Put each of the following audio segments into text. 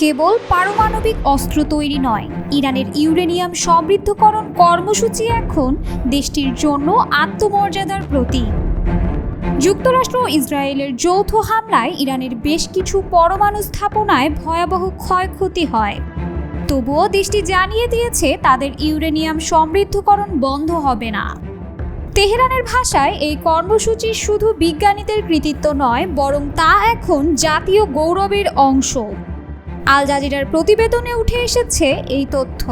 কেবল পারমাণবিক অস্ত্র তৈরি নয়, ইরানের ইউরেনিয়াম সমৃদ্ধকরণ কর্মসূচি এখন দেশটির জন্য আত্মমর্যাদার প্রতীক। যুক্তরাষ্ট্র ও ইসরায়েলের যৌথ হামলায় ইরানের বেশ কিছু পরমাণু স্থাপনায় ভয়াবহ ক্ষয়ক্ষতি হয়। তবুও দেশটি জানিয়ে দিয়েছে তাদের ইউরেনিয়াম সমৃদ্ধকরণ বন্ধ হবে না। তেহরানের ভাষায় এই কর্মসূচি শুধু বিজ্ঞানীদের কৃতিত্ব নয়, বরং তা এখন জাতীয় গৌরবের অংশ। আল জাজিরার প্রতিবেদনে উঠে এসেছে এই তথ্য।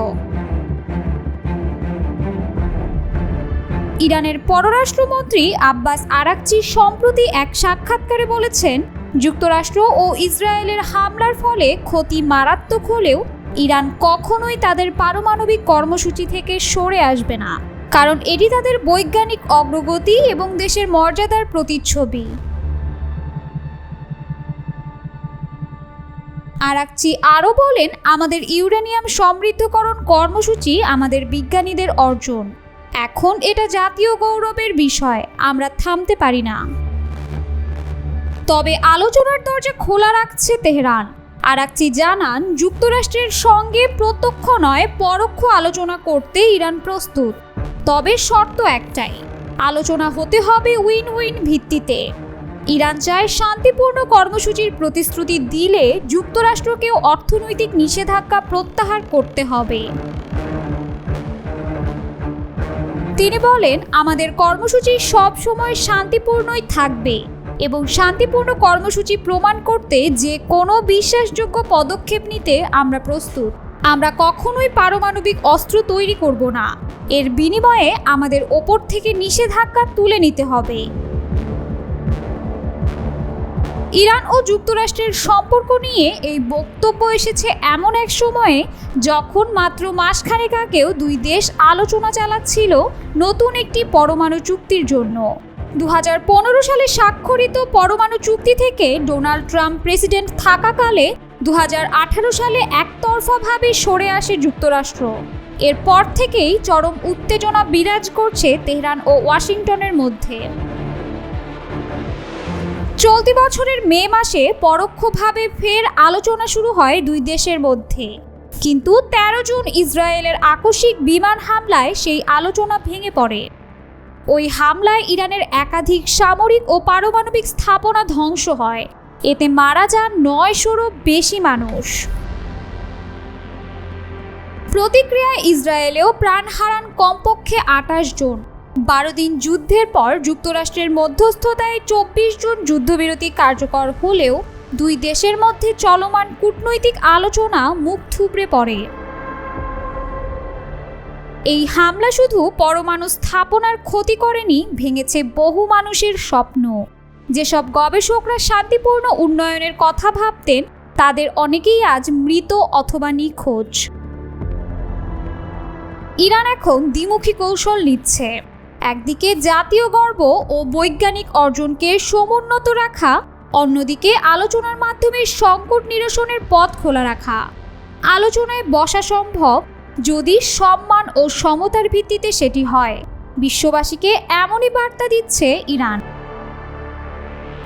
ইরানের পররাষ্ট্রমন্ত্রী আব্বাস আরাকচি সম্প্রতি এক সাক্ষাৎকারে বলেছেন, যুক্তরাষ্ট্র ও ইসরায়েলের হামলার ফলে ক্ষতি মারাত্মক হলেও ইরান কখনোই তাদের পারমাণবিক কর্মসূচি থেকে সরে আসবে না, কারণ এটি তাদের বৈজ্ঞানিক অগ্রগতি এবং দেশের মর্যাদার প্রতিচ্ছবি। আরাকচি আরও বলেন, আমাদের ইউরেনিয়াম সমৃদ্ধকরণ কর্মসূচি আমাদের বিজ্ঞানীদের অর্জন। এখন এটা জাতীয় গৌরবের বিষয়, আমরা থামতে পারি না। তবে আলোচনার দরজা খোলা রাখছে তেহরান। আরাকচি জানান, যুক্তরাষ্ট্রের সঙ্গে প্রত্যক্ষ নয় পরোক্ষ আলোচনা করতে ইরান প্রস্তুত। তবে শর্ত একটাই, আলোচনা হতে হবে উইন উইন ভিত্তিতে। ইরান চায় শান্তিপূর্ণ কর্মসূচির প্রতিশ্রুতি দিলে যুক্তরাষ্ট্রকেও অর্থনৈতিক নিষেধাজ্ঞা প্রত্যাহার করতে হবে। তিনি বলেন, আমাদের কর্মসূচি সব সময় শান্তিপূর্ণই থাকবে এবং শান্তিপূর্ণ কর্মসূচি প্রমাণ করতে যে কোনো বিশ্বাসযোগ্য পদক্ষেপ নিতে আমরা প্রস্তুত। আমরা কখনোই পারমাণবিক অস্ত্র তৈরি করব না। এর বিনিময়ে আমাদের ওপর থেকে নিষেধাজ্ঞা তুলে নিতে হবে। ইরান ও যুক্তরাষ্ট্রের সম্পর্ক নিয়ে এই বক্তব্য এসেছে এমন এক সময়ে যখন মাত্র মাসখানেক আগেও দুই দেশ আলোচনা চালাচ্ছিল নতুন একটি পরমাণু চুক্তির জন্য। 2015 সালে স্বাক্ষরিত পরমাণু চুক্তি থেকে ডোনাল্ড ট্রাম্প প্রেসিডেন্ট থাকাকালে 2018 সালে একতরফাভাবে সরে আসে যুক্তরাষ্ট্র। এরপর থেকেই চরম উত্তেজনা বিরাজ করছে তেহরান ও ওয়াশিংটনের মধ্যে। চলতি বছরের মে মাসে পরোক্ষভাবে ফের আলোচনা শুরু হয় দুই দেশের মধ্যে, কিন্তু 13 জুন ইসরায়েলের আকস্মিক বিমান হামলায় সেই আলোচনা ভেঙে পড়ে। ওই হামলায় ইরানের একাধিক সামরিক ও পারমাণবিক স্থাপনা ধ্বংস হয়। এতে মারা যান 900-রও বেশি মানুষ। প্রতিক্রিয়ায় ইসরায়েলেও প্রাণ হারান কমপক্ষে 28 জন। 12 দিন যুদ্ধের পর যুক্তরাষ্ট্রের মধ্যস্থতায় 24 জুন যুদ্ধবিরতি কার্যকর হলেও দুই দেশের মধ্যে চলমান কূটনৈতিক আলোচনা মুখ থুবড়ে পড়ে। এই হামলা শুধু পরমাণু স্থাপনার ক্ষতি করেনি, ভেঙেছে বহু মানুষের স্বপ্ন। যেসব গবেষকরা শান্তিপূর্ণ উন্নয়নের কথা ভাবতেন, তাদের অনেকেই আজ মৃত অথবা নিখোঁজ। ইরান এখন দ্বিমুখী কৌশল নিচ্ছে। একদিকে জাতীয় গর্ব ও বৈজ্ঞানিক অর্জনকে সমুন্নত রাখা, অন্যদিকে আলোচনার মাধ্যমে সংকট নিরসনের পথ খোলা রাখা। আলোচনায় বসা সম্ভব যদি সম্মান ও সমতার ভিত্তিতে সেটি হয়। বিশ্ববাসীকে এমনই বার্তা দিচ্ছে ইরান।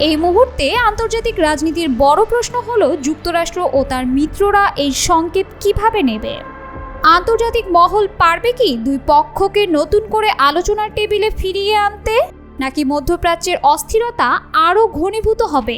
এই মুহূর্তে আন্তর্জাতিক রাজনীতির বড় প্রশ্ন হলো, যুক্তরাষ্ট্র ও তার মিত্ররা এই সংকেত কিভাবে নেবে। আন্তর্জাতিক মহল পারবে কি দুই পক্ষকে নতুন করে আলোচনার টেবিলে ফিরিয়ে আনতে, নাকি মধ্যপ্রাচ্যের অস্থিরতা আরও ঘনীভূত হবে?